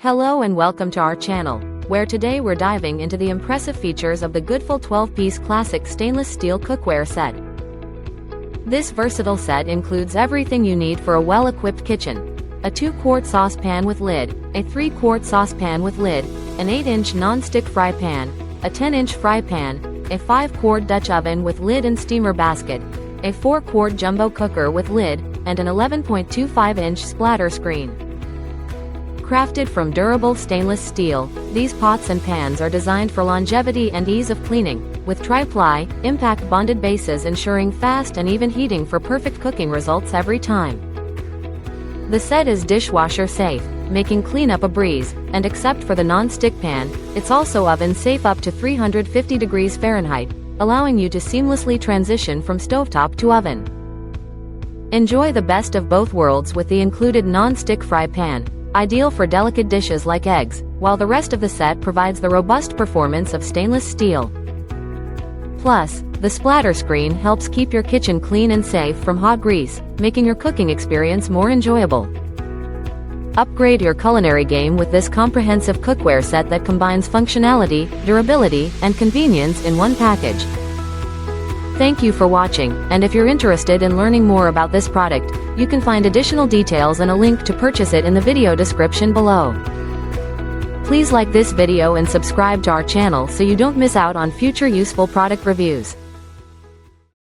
Hello and welcome to our channel, where today we're diving into the impressive features of the Goodful 12-piece classic stainless steel cookware set. This versatile set includes everything you need for a well-equipped kitchen: a 2-quart saucepan with lid, a 3-quart saucepan with lid, an 8-inch non-stick fry pan, a 10-inch fry pan, a 5-quart Dutch oven with lid and steamer basket, a 4-quart jumbo cooker with lid, and an 11.25-inch splatter screen. Crafted from durable stainless steel, these pots and pans are designed for longevity and ease of cleaning, with tri-ply, impact-bonded bases ensuring fast and even heating for perfect cooking results every time. The set is dishwasher safe, making cleanup a breeze, and except for the non-stick pan, it's also oven safe up to 350 degrees Fahrenheit, allowing you to seamlessly transition from stovetop to oven. Enjoy the best of both worlds with the included non-stick fry pan, ideal for delicate dishes like eggs, while the rest of the set provides the robust performance of stainless steel. Plus, the splatter screen helps keep your kitchen clean and safe from hot grease, making your cooking experience more enjoyable. Upgrade your culinary game with this comprehensive cookware set that combines functionality, durability, and convenience in one package. Thank you for watching, and if you're interested in learning more about this product, you can find additional details and a link to purchase it in the video description below. Please like this video and subscribe to our channel so you don't miss out on future useful product reviews.